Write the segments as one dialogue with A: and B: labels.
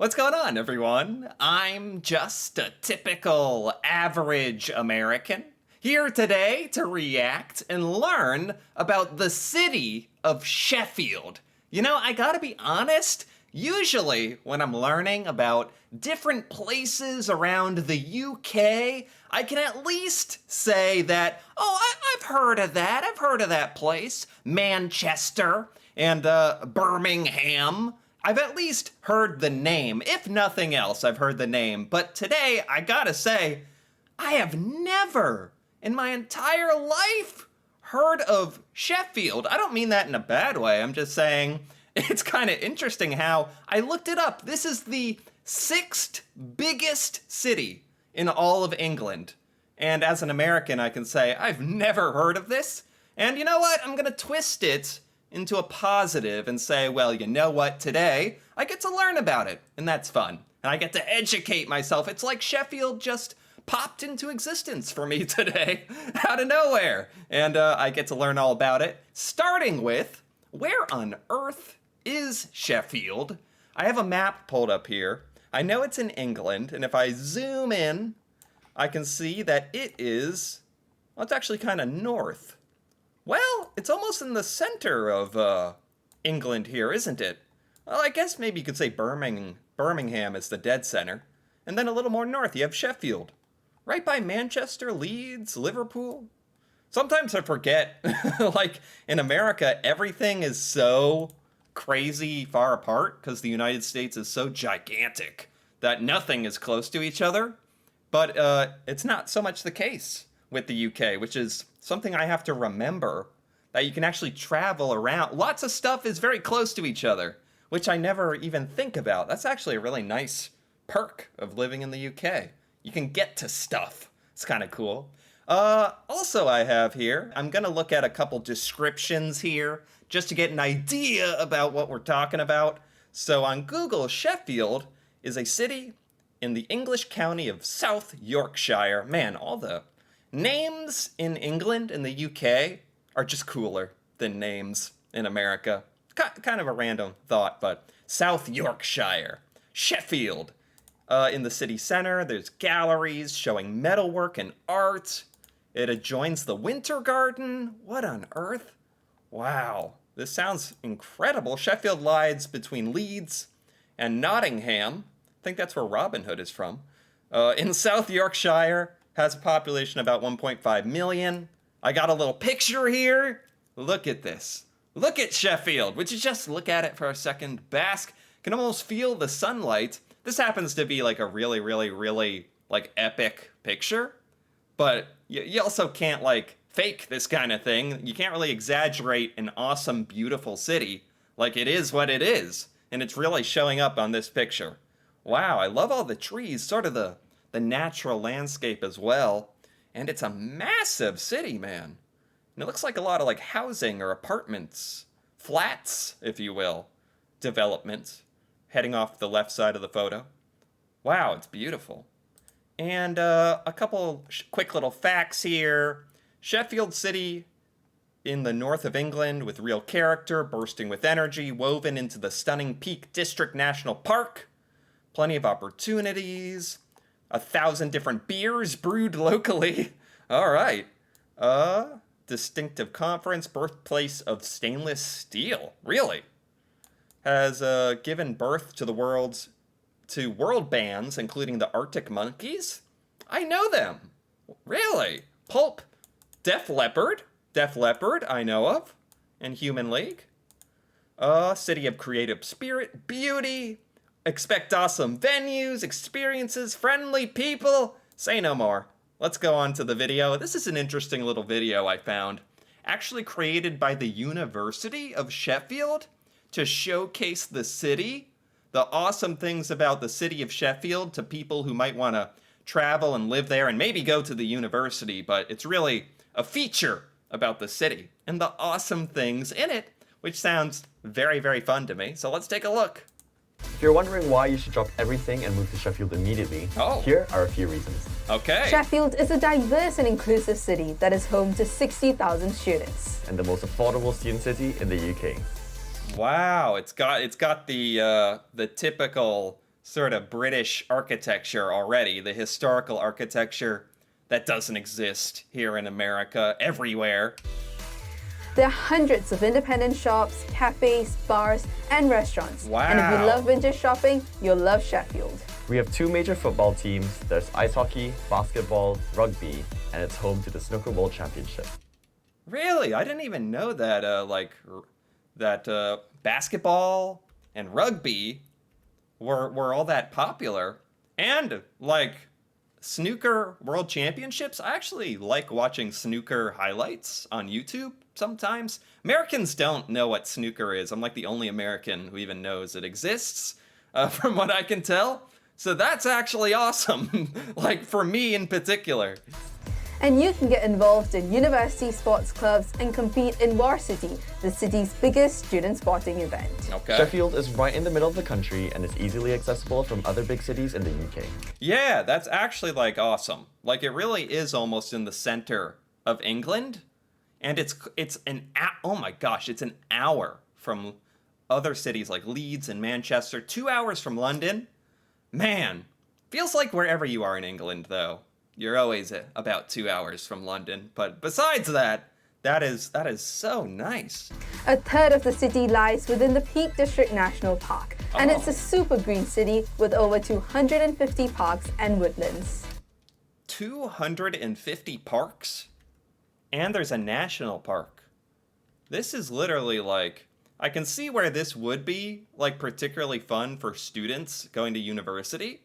A: What's going on, everyone? I'm just a typical average American here today to react and learn about the city of Sheffield. You know, I gotta be honest, usually when I'm learning about different places around the UK, I can at least say that, I've heard of that. I've heard of that place, Manchester and Birmingham. I've at least heard the name. If nothing else, I've heard the name. But today, I gotta say, I have never in my entire life heard of Sheffield. I don't mean that in a bad way. I'm just saying it's kind of interesting how I looked it up. This is the sixth biggest city in all of England. And as an American, I can say I've never heard of this. And you know what? I'm gonna twist it into a positive and say, well, you know what, today I get to learn about it, and that's fun. And I get to educate myself. It's like Sheffield just popped into existence for me today, out of nowhere. And I get to learn all about it, starting with, where on earth is Sheffield? I have a map pulled up here. I know it's in England, and if I zoom in, I can see that it is, well, it's actually kind of north. Well, it's almost in the center of England here, isn't it? Well, I guess maybe you could say Birmingham is the dead center. And then a little more north, you have Sheffield. Right by Manchester, Leeds, Liverpool. Sometimes I forget, like in America, everything is so crazy far apart because the United States is so gigantic that nothing is close to each other. But it's not so much the case with the UK, which is something I have to remember, that you can actually travel around. Lots of stuff is very close to each other, which I never even think about. That's actually a really nice perk of living in the UK. You can get to stuff. It's kind of cool. Also I have here, I'm going to look at a couple descriptions here just to get an idea about what we're talking about. So on Google, Sheffield is a city in the English county of South Yorkshire. Man, all the names in England and the UK are just cooler than names in America. Kind of a random thought, but South Yorkshire, Sheffield. In the city center, there's galleries showing metalwork and art. It adjoins the Winter Garden. What on earth? Wow, this sounds incredible. Sheffield lies between Leeds and Nottingham. I think that's where Robin Hood is from. In South Yorkshire, has a population of about 1.5 million. I got a little picture here. Look at this. Look at Sheffield. Would you just look at it for a second? Bask. Can almost feel the sunlight. This happens to be like a really, really, really like epic picture. But you also can't like fake this kind of thing. You can't really exaggerate an awesome, beautiful city. Like it is what it is. And it's really showing up on this picture. Wow, I love all the trees, sort of the natural landscape as well. And it's a massive city, man. And it looks like a lot of like housing or apartments, flats, if you will, developments, heading off the left side of the photo. Wow, it's beautiful. And a couple quick little facts here. Sheffield City in the north of England with real character, bursting with energy, woven into the stunning Peak District National Park. Plenty of opportunities. 1,000 different beers brewed locally. All right. Distinctive conference, birthplace of stainless steel. Really? Has given birth to world bands, including the Arctic Monkeys. I know them. Really? Pulp, Def Leppard, I know of, and Human League. City of creative spirit, beauty. Expect awesome venues, experiences, friendly people. Say no more. Let's go on to the video. This is an interesting little video I found. Actually created by the University of Sheffield to showcase the city. The awesome things about the city of Sheffield to people who might want to travel and live there and maybe go to the university. But it's really a feature about the city and the awesome things in it, which sounds very, very fun to me. So let's take a look.
B: If you're wondering why you should drop everything and move to Sheffield immediately, here are a few reasons.
A: Okay.
C: Sheffield is a diverse and inclusive city that is home to 60,000 students.
B: And the most affordable student city in the UK.
A: Wow, it's got the typical sort of British architecture already, the historical architecture that doesn't exist here in America everywhere.
C: There are hundreds of independent shops, cafes, bars, and restaurants.
A: Wow.
C: And if you love vintage shopping, you'll love Sheffield.
B: We have 2 major football teams. There's ice hockey, basketball, rugby, and it's home to the Snooker World Championship.
A: Really? I didn't even know that, basketball and rugby were all that popular. And, snooker world championships. I actually like watching snooker highlights on YouTube sometimes. Americans don't know what snooker is. I'm like the only American who even knows it exists, from what I can tell. So that's actually awesome, for me in particular.
C: And you can get involved in university sports clubs and compete in Varsity, the city's biggest student sporting event.
A: Okay.
B: Sheffield is right in the middle of the country and is easily accessible from other big cities in the UK.
A: Yeah, that's actually awesome. It really is almost in the center of England, and it's oh my gosh, it's an hour from other cities like Leeds and Manchester, 2 hours from London. Man, feels like wherever you are in England though, you're always about 2 hours from London. But besides that, that is so nice.
C: A third of the city lies within the Peak District National Park, and it's a super green city with over 250 parks and woodlands.
A: 250 parks? And there's a national park. This is literally I can see where this would be particularly fun for students going to university,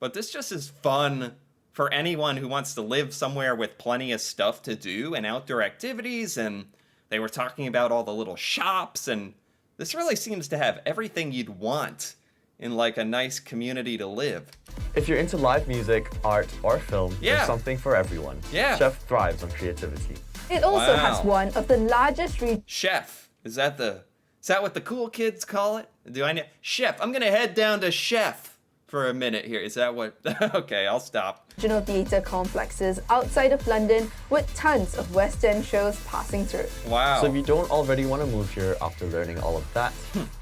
A: but this just is fun for anyone who wants to live somewhere with plenty of stuff to do and outdoor activities. And they were talking about all the little shops, and this really seems to have everything you'd want in a nice community to live.
B: If you're into live music, art, or film, there's something for everyone.
A: Yeah.
B: Chef thrives on creativity.
C: It also has one of the largest
A: Chef, is that what the cool kids call it? Do I know? Chef, I'm gonna head down to Chef for a minute here. Is that what? Okay, I'll stop.
C: regional theatre complexes outside of London with tons of West End shows passing through.
A: Wow.
B: So if you don't already want to move here after learning all of that,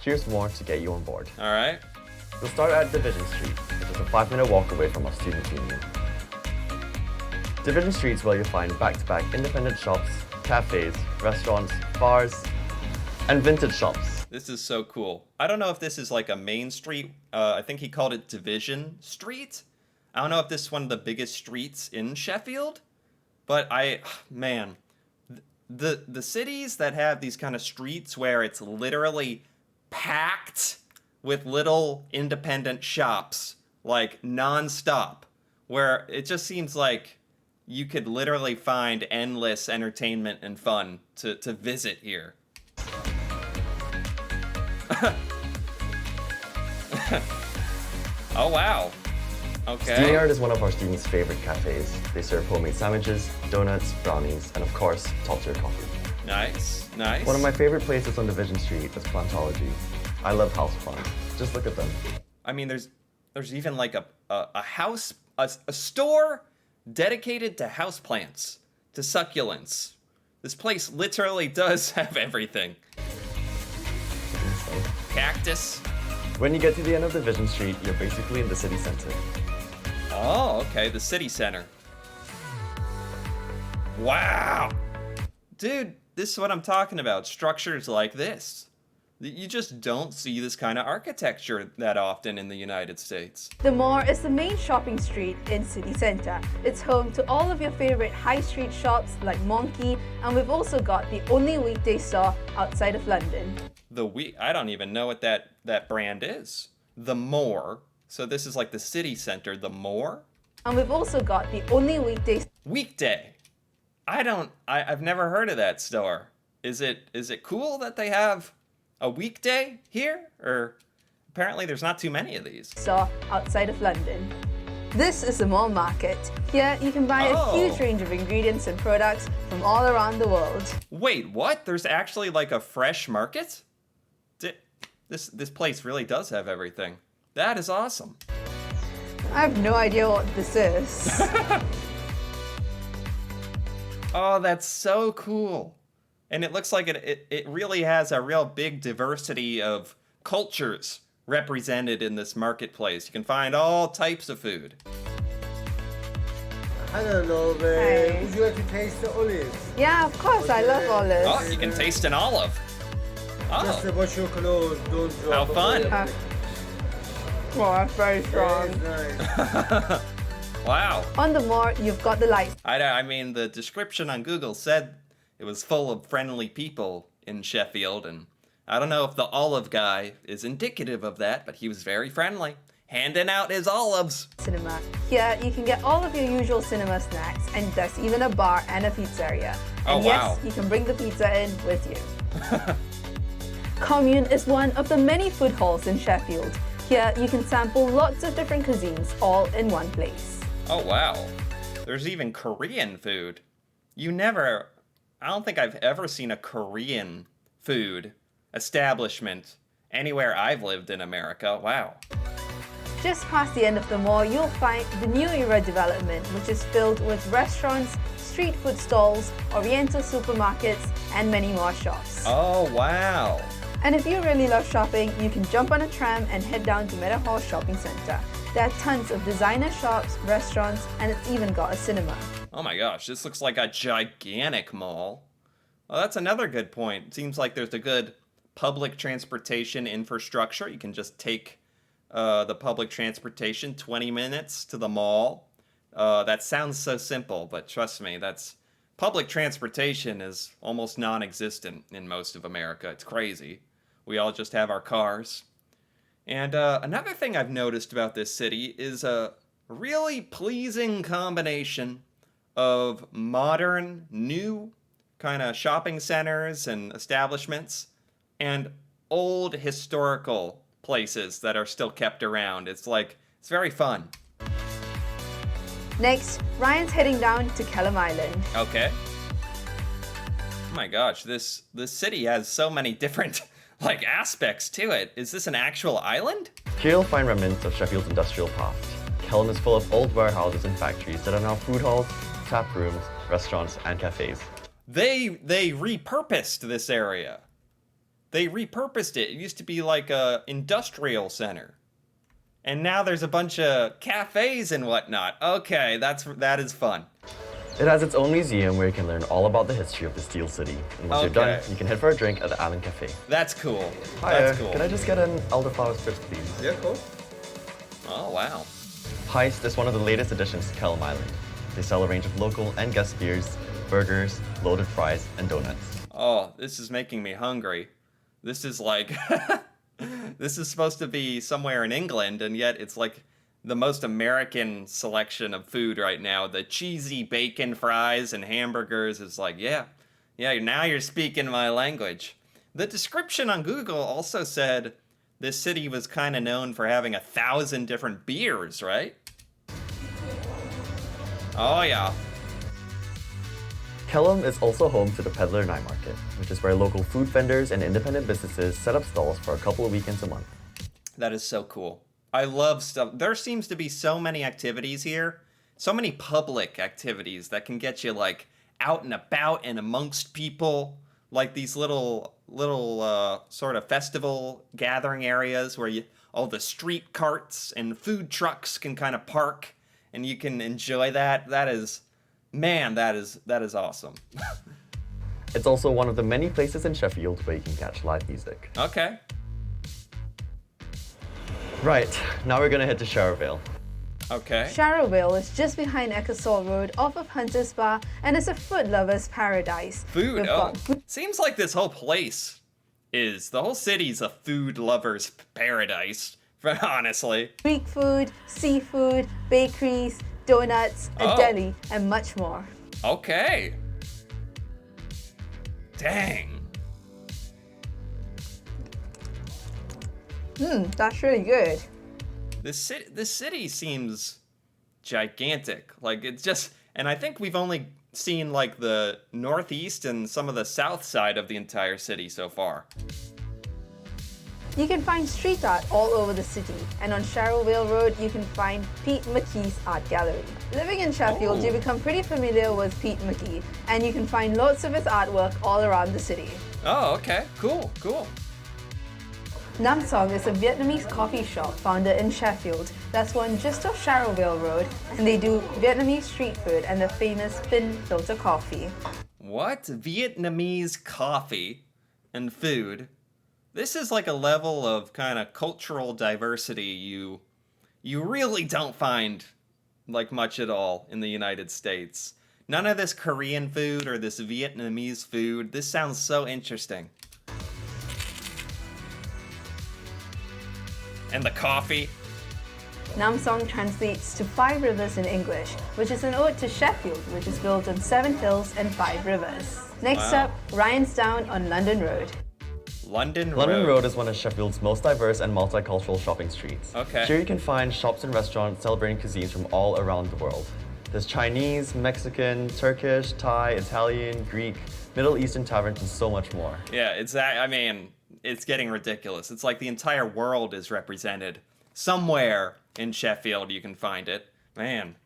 B: here's more to get you on board.
A: All right.
B: We'll start at Division Street, which is a 5-minute walk away from our student union. Division Street is where you'll find back-to-back independent shops, cafes, restaurants, bars, and vintage shops.
A: This is so cool. I don't know if this is a main street. I think he called it Division Street. I don't know if this is one of the biggest streets in Sheffield, but the cities that have these kind of streets where it's literally packed with little independent shops, non-stop, where it just seems like you could literally find endless entertainment and fun to visit here. Oh, wow. Okay.
B: Steely Yard is one of our students' favorite cafes. They serve homemade sandwiches, donuts, brownies, and of course, top-tier coffee.
A: Nice, nice.
B: One of my favorite places on Division Street is Plantology. I love houseplants. Just look at them.
A: I mean, there's even a store dedicated to houseplants, to succulents. This place literally does have everything. Cactus.
B: When you get to the end of Division Street, you're basically in the city center.
A: Oh, okay, the city center. Wow. Dude, this is what I'm talking about. Structures like this. You just don't see this kind of architecture that often in the United States.
C: The Mall is the main shopping street in city centre. It's home to all of your favourite high street shops like Monkey, and we've also got the only weekday store outside of London.
A: I don't even know what that brand is. The More. So this is the city center, the More?
C: And we've also got the only
A: Weekday. I've never heard of that store. Is it cool that they have a weekday here? Or apparently there's not too many of these.
C: store outside of London. This is the Mall Market. Here you can buy a huge range of ingredients and products from all around the world.
A: Wait, what? There's actually a fresh market? This place really does have everything. That is awesome.
C: I have no idea what this is.
A: Oh, that's so cool. And it looks like it really has a real big diversity of cultures represented in this marketplace. You can find all types of food.
D: Hello, love.
C: Hey.
D: Would you like to taste the olives?
C: Yeah, of course, I love olives.
A: Oh, you can taste an olive.
D: Just
A: Oh,
D: watch your clothes, don't drop.
A: How fun.
C: Well, that's very strong.
D: Nice.
A: wow.
C: On the moor, you've got the lights.
A: I mean, the description on Google said it was full of friendly people in Sheffield, and I don't know if the olive guy is indicative of that, but he was very friendly, handing out his olives.
C: Cinema. Here, you can get all of your usual cinema snacks, and there's even a bar and a pizzeria.
A: Oh,
C: And
A: wow.
C: yes, you can bring the pizza in with you. Commune is one of the many food halls in Sheffield. Here, you can sample lots of different cuisines all in one place.
A: Oh, wow. There's even Korean food. I don't think I've ever seen a Korean food establishment anywhere I've lived in America. Wow.
C: Just past the end of the mall, you'll find the New Era development, which is filled with restaurants, street food stalls, oriental supermarkets, and many more shops.
A: Oh, wow.
C: And if you really love shopping, you can jump on a tram and head down to Meadowhall Shopping Centre. There are tons of designer shops, restaurants, and it's even got a cinema.
A: Oh my gosh, this looks like a gigantic mall. Well, that's another good point. It seems like there's a good public transportation infrastructure. You can just take the public transportation 20 minutes to the mall. That sounds so simple, but trust me, public transportation is almost non-existent in most of America. It's crazy. We all just have our cars. And another thing I've noticed about this city is a really pleasing combination of modern, new kind of shopping centers and establishments and old historical places that are still kept around. It's very fun.
C: Next, Ryan's heading down to Kellam Island.
A: Okay. Oh my gosh, this city has so many different aspects to it. Is this an actual island?
B: Here you'll find remnants of Sheffield's industrial past. Kellam is full of old warehouses and factories that are now food halls, tap rooms, restaurants, and cafes.
A: They repurposed this area. They repurposed it. It used to be like a industrial center. And now there's a bunch of cafes and whatnot. Okay, that is fun.
B: It has its own museum where you can learn all about the history of the Steel City. And once you're done,
A: Okay.
B: you can head for a drink at the Island Cafe.
A: That's cool.
B: Hi,
A: That's cool.
B: can I just get an elderflower spritz, please?
D: Yeah, cool.
A: Oh, wow.
B: Heist is one of the latest additions to Kellam Island. They sell a range of local and guest beers, burgers, loaded fries, and donuts.
A: Oh, this is making me hungry. This is like... This is supposed to be somewhere in England, and yet it's like the most American selection of food right now. The cheesy bacon fries and hamburgers is like, yeah, now you're speaking my language. The description on Google also said this city was kind of known for having 1,000 different beers, right? Oh, yeah.
B: Kellam is also home to the Peddler Night Market, which is where local food vendors and independent businesses set up stalls for a couple of weekends a month.
A: That is so cool. I love stuff. There seems to be so many activities here, so many public activities that can get you out and about and amongst people, like these little sort of festival gathering areas where all the street carts and food trucks can kind of park and you can enjoy that. That is awesome.
B: It's also one of the many places in Sheffield where you can catch live music.
A: Okay.
B: Right, now we're gonna head to Sharrowvale.
A: Okay.
C: Sharrowvale is just behind Ecclesall Road off of Hunter's Bar and is a food lover's paradise.
A: Food.
C: We've
A: Oh,
C: got
A: seems like this whole place the whole city's a food lover's paradise, honestly.
C: Greek food, seafood, bakeries, donuts, a
A: Oh.
C: deli, and much more.
A: Okay. Dang.
C: That's really good.
A: This city seems gigantic. And I think we've only seen the northeast and some of the south side of the entire city so far.
C: You can find street art all over the city, and on Sharrowvale Road, you can find Pete McKee's Art Gallery. Living in Sheffield, you become pretty familiar with Pete McKee, and you can find lots of his artwork all around the city.
A: Oh, okay. Cool.
C: Nam Song is a Vietnamese coffee shop founded in Sheffield. That's one just off Sharrowvale Road, and they do Vietnamese street food and the famous Phin filter coffee.
A: What? Vietnamese coffee and food? This is like a level of kind of cultural diversity you really don't find like much at all in the United States. None of this Korean food or this Vietnamese food. This sounds so interesting. And the coffee.
C: Nam Song translates to 5 rivers in English, which is an ode to Sheffield, which is built on 7 hills and 5 rivers. Next
A: Wow.
C: up, Ryan's Down on London Road.
A: London
B: Road is one of Sheffield's most diverse and multicultural shopping streets.
A: Okay.
B: Here you can find shops and restaurants celebrating cuisines from all around the world. There's Chinese, Mexican, Turkish, Thai, Italian, Greek, Middle Eastern taverns, and so much more.
A: Yeah, it's getting ridiculous. It's like the entire world is represented. Somewhere in Sheffield you can find it. Man.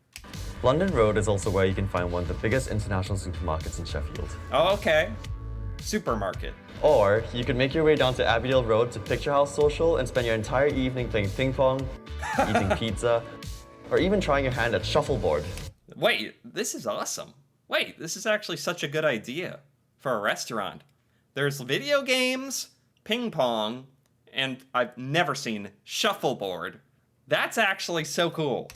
B: London Road is also where you can find one of the biggest international supermarkets in Sheffield.
A: Oh, okay. Supermarket.
B: Or you could make your way down to Abbeydale Road to Picture House Social and spend your entire evening playing ping pong, eating pizza, or even trying your hand at shuffleboard.
A: Wait, this is awesome. Wait, this is actually such a good idea for a restaurant. There's video games, ping pong, and I've never seen shuffleboard. That's actually so cool.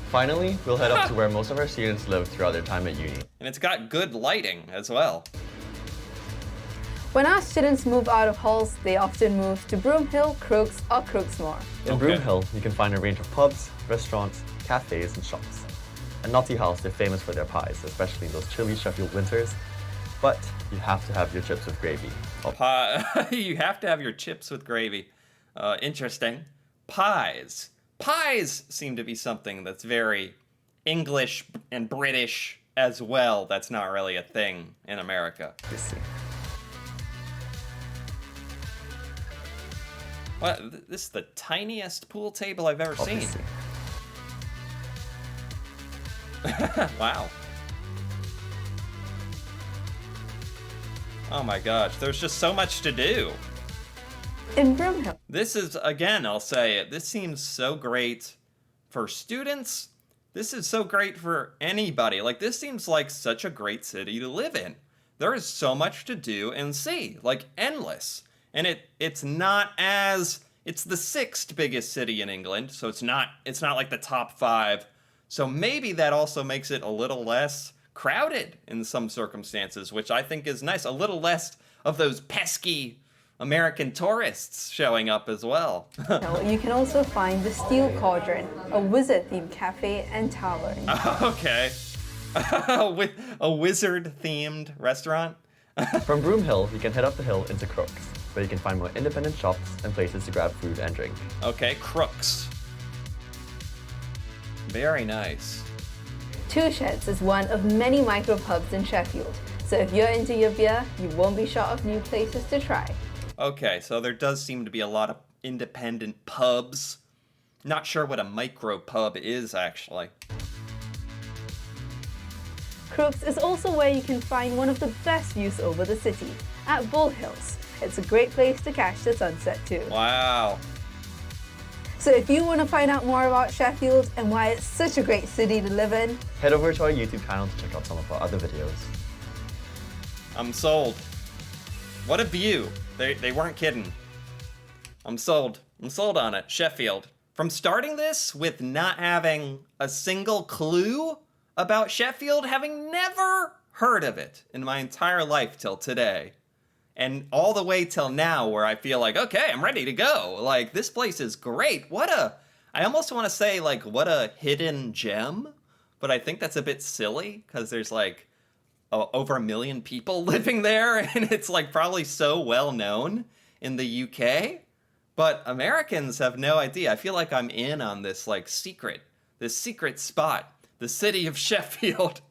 B: Finally, we'll head up to where most of our students live throughout their time at uni.
A: And it's got good lighting as well.
C: When our students move out of halls, they often move to Broomhill, Crooks, or Crooksmore.
B: In
A: Okay.
B: Broomhill, you can find a range of pubs, restaurants, cafes, and shops. At Notty House, they're famous for their pies, especially in those chilly Sheffield winters. But you have to have your chips with gravy.
A: You have to have your chips with gravy. Interesting. Pies. Pies seem to be something that's very English and British as well. That's not really a thing in America.
B: Obviously.
A: What? This is the tiniest pool table I've ever seen.
B: Obviously.
A: Wow. Oh my gosh, there's just so much to do.
C: In Broomhill,
A: This is, again, I'll say it, this seems so great for students. This is so great for anybody. Like, this seems like such a great city to live in. There is so much to do and see, like endless. And it's not as, it's the 6th biggest city in England, so it's not like the top 5. So maybe that also makes it a little less crowded in some circumstances, which I think is nice. A little less of those pesky American tourists showing up as well.
C: you can also find the Steel Cauldron, a wizard-themed cafe and tavern.
A: Okay. With a wizard-themed restaurant?
B: From Broomhill, you can head up the hill into Crooks, where you can find more independent shops and places to grab food and drink.
A: Okay, Crooks. Very nice.
C: Two Sheds is one of many micro pubs in Sheffield, so if you're into your beer, you won't be short of new places to try.
A: Okay, so there does seem to be a lot of independent pubs. Not sure what a micro pub is, actually.
C: Crooks is also where you can find one of the best views over the city, at Bull Hills. It's a great place to catch the sunset too.
A: Wow.
C: So if you want to find out more about Sheffield and why it's such a great city to live in,
B: Head over to our YouTube channel to check out some of our other videos.
A: I'm sold. What a view. They weren't kidding. I'm sold. I'm sold on it. Sheffield. From starting this with not having a single clue about Sheffield, having never heard of it in my entire life till today, and all the way till now where I feel like, okay, I'm ready to go. Like, this place is great. I almost want to say, like, what a hidden gem, but I think that's a bit silly because there's like over 1 million people living there, and it's like probably so well known in the UK. But Americans have no idea. I feel like I'm in on this this secret spot, the city of Sheffield.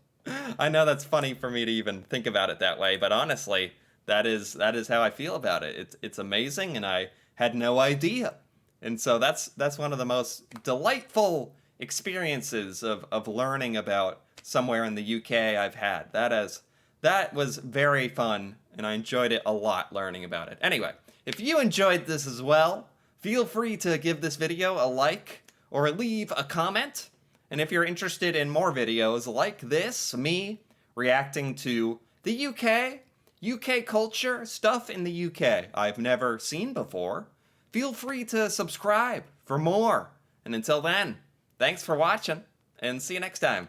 A: I know that's funny for me to even think about it that way, but honestly, that is how I feel about it. It's amazing, and I had no idea. And so that's one of the most delightful experiences of learning about somewhere in the UK I've had. That That was very fun, and I enjoyed it a lot learning about it. Anyway, if you enjoyed this as well, feel free to give this video a like or leave a comment. And if you're interested in more videos like this, me reacting to the UK culture, stuff in the UK I've never seen before, feel free to subscribe for more. And until then, thanks for watching, and see you next time.